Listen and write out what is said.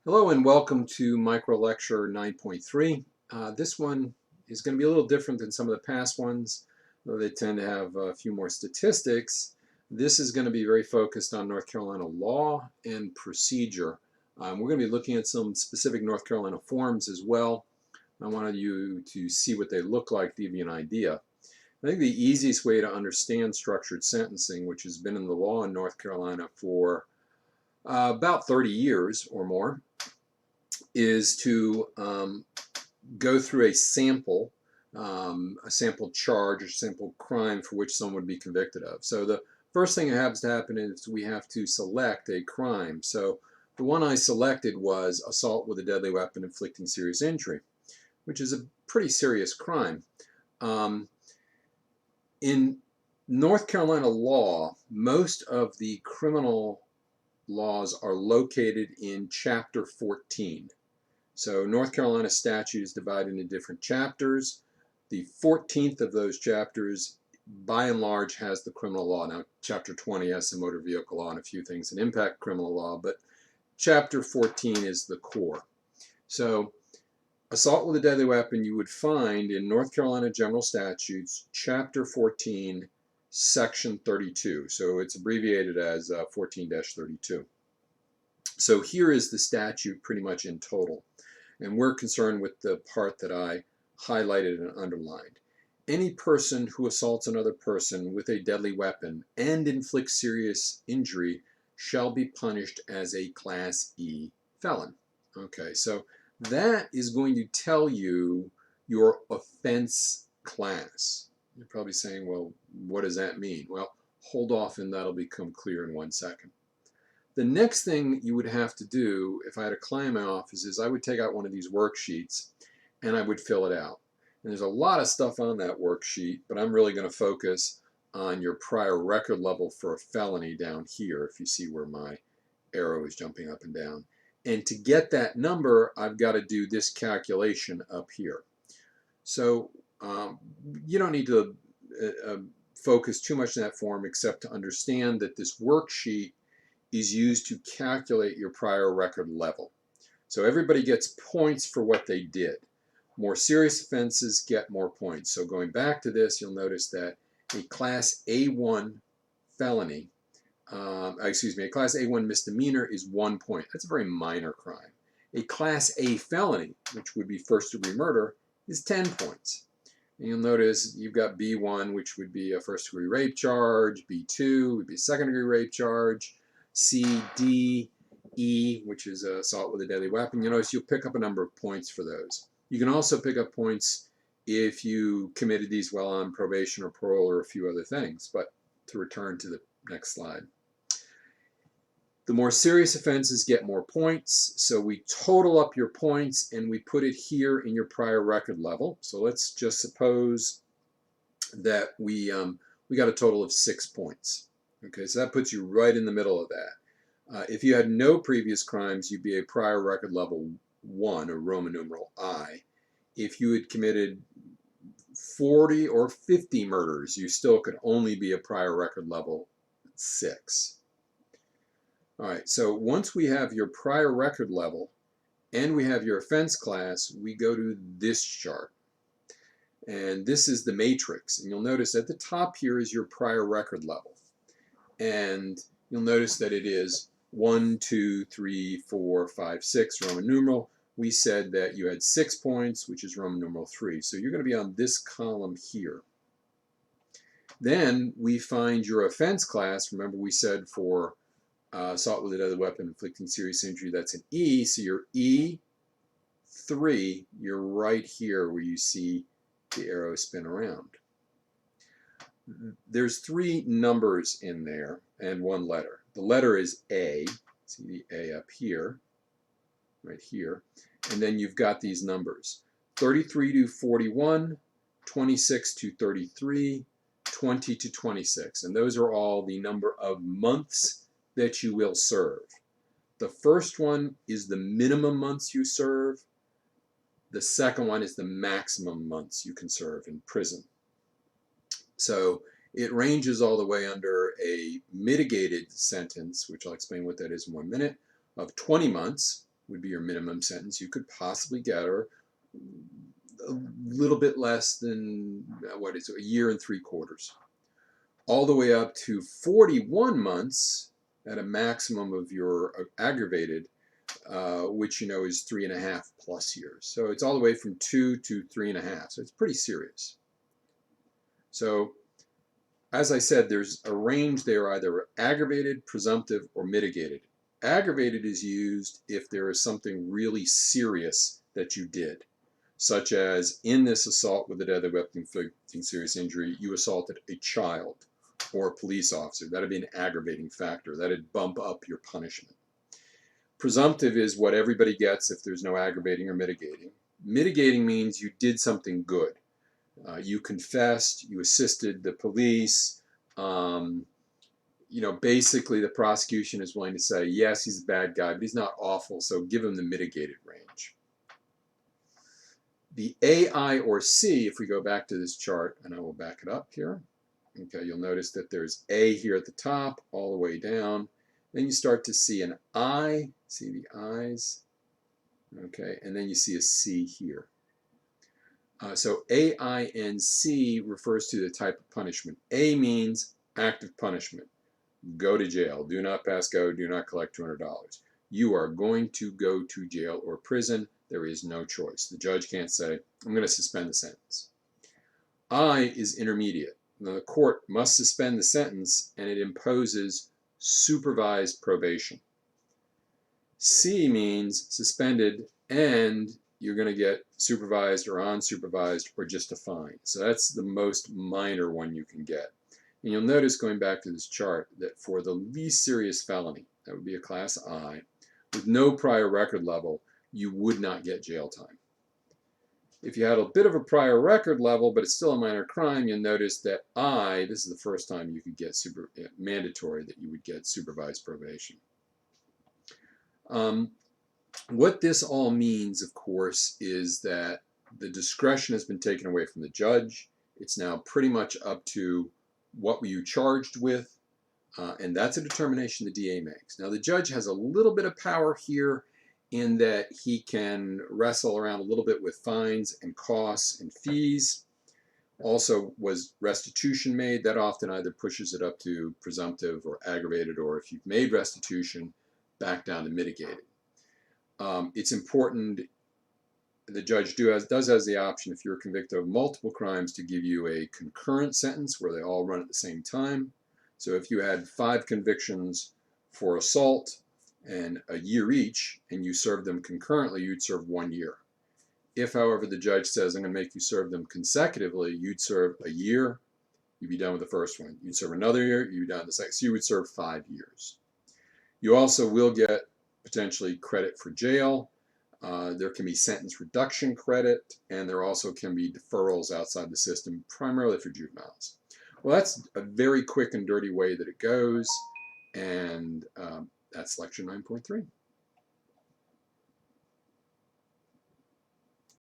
Hello and welcome to micro lecture 9.3. This one is going to be a little different than some of the past ones, though they tend to have a few more statistics. This is going to be very focused on North Carolina law and procedure. We're going to be looking at some specific North Carolina forms as well. I wanted you to see what they look like to give you an idea. I think the easiest way to understand structured sentencing, which has been in the law in North Carolina for about 30 years or more, is to go through a sample charge or sample crime for which someone would be convicted of. So the first thing that has to happen is we have to select a crime. So the one I selected was assault with a deadly weapon inflicting serious injury, which is a pretty serious crime. In North Carolina law, most of the criminal laws are located in Chapter 14. So North Carolina statute is divided into different chapters. The 14th of those chapters, by and large, has the criminal law. Now, Chapter 20 has some motor vehicle law and a few things that impact criminal law, but Chapter 14 is the core. So assault with a deadly weapon you would find in North Carolina General Statutes, Chapter 14, Section 32. So it's abbreviated as 14-32. So here is the statute pretty much in total. And we're concerned with the part that I highlighted and underlined. Any person who assaults another person with a deadly weapon and inflicts serious injury shall be punished as a Class E felon. Okay, so that is going to tell you your offense class. You're probably saying, well, what does that mean? Well, hold off and that'll become clear in 1 second. The next thing you would have to do if I had a client in my office is I would take out one of these worksheets and I would fill it out. And there's a lot of stuff on that worksheet, but I'm really going to focus on your prior record level for a felony down here, if you see where my arrow is jumping up and down. And to get that number, I've got to do this calculation up here. So you don't need to focus too much on that form except to understand that this worksheet is used to calculate your prior record level. So everybody gets points for what they did. More serious offenses get more points. So going back to this, you'll notice that a Class A1 felony, a Class A1 misdemeanor is 1 point. That's a very minor crime. A Class A felony, which would be first-degree murder, is 10 points. And you'll notice you've got B1, which would be a first-degree rape charge. B2 would be a second-degree rape charge. C, D, E, which is assault with a deadly weapon. You'll notice you'll pick up a number of points for those. You can also pick up points if you committed these while on probation or parole or a few other things. But to return to the next slide. The more serious offenses get more points. So we total up your points and we put it here in your prior record level. So let's just suppose that we got a total of 6 points. Okay, so that puts you right in the middle of that. If you had no previous crimes, you'd be a prior record level 1, or Roman numeral I. If you had committed 40 or 50 murders, you still could only be a prior record level 6. All right, so once we have your prior record level and we have your offense class, we go to this chart. And this is the matrix. And you'll notice at the top here is your prior record level. And you'll notice that it is 1, 2, 3, 4, 5, 6 Roman numeral. We said that you had 6 points, which is Roman numeral 3. So you're going to be on this column here. Then we find your offense class. Remember we said for assault with a deadly weapon inflicting serious injury, that's an E. So your E3, you're right here where you see the arrow spin around. There's 3 numbers in there and 1 letter. The letter is A. See the A up here, right here. And then you've got these numbers: 33 to 41, 26 to 33, 20 to 26. And those are all the number of months that you will serve. The first one is the minimum months you serve. The second one is the maximum months you can serve in prison. So it ranges all the way under a mitigated sentence, which I'll explain what that is in 1 minute, of 20 months, would be your minimum sentence you could possibly get, or a little bit less than, what is it, a year and 3/4, all the way up to 41 months at a maximum of your aggravated, which is 3.5 plus years. So it's all the way from 2 to 3.5. So it's pretty serious. So as I said, there's a range there, either aggravated, presumptive, or mitigated. Aggravated is used if there is something really serious that you did, such as in this assault with a deadly weapon inflicting serious injury, you assaulted a child or a police officer. That would be an aggravating factor. That would bump up your punishment. Presumptive is what everybody gets if there's no aggravating or mitigating. Mitigating means you did something good. You confessed, you assisted the police. Basically the prosecution is willing to say, yes, he's a bad guy, but he's not awful, so give him the mitigated range. The A, I, or C, if we go back to this chart, and I will back it up here. Okay, you'll notice that there's A here at the top, all the way down. Then you start to see an I, see the I's, okay, and then you see a C here. So A, I, and C refers to the type of punishment. A means active punishment. Go to jail. Do not pass go. Do not collect $200. You are going to go to jail or prison. There is no choice. The judge can't say, I'm going to suspend the sentence. I is intermediate. Now, the court must suspend the sentence, and it imposes supervised probation. C means suspended, and you're going to get supervised or unsupervised or just a fine. So that's the most minor one you can get. And you'll notice, going back to this chart, that for the least serious felony, that would be a class I, with no prior record level, you would not get jail time. If you had a bit of a prior record level, but it's still a minor crime, you'll notice that this is the first time you could get mandatory, that you would get supervised probation. What this all means, of course, is that the discretion has been taken away from the judge. It's now pretty much up to what were you charged with, and that's a determination the DA makes. Now, the judge has a little bit of power here in that he can wrestle around a little bit with fines and costs and fees. Also, was restitution made? That often either pushes it up to presumptive or aggravated, or if you've made restitution, back down to mitigated. It's important, the judge does has the option, if you're convicted of multiple crimes, to give you a concurrent sentence where they all run at the same time. So if you had 5 convictions for assault and a year each, and you served them concurrently, you'd serve 1 year. If, however, the judge says, I'm going to make you serve them consecutively, you'd serve a year, you'd be done with the first one. You'd serve another year, you'd be done with the second. So you would serve 5 years. You also will get potentially credit for jail. There can be sentence reduction credit, and there also can be deferrals outside the system, primarily for juveniles. Well, that's a very quick and dirty way that it goes, and that's lecture 9.3.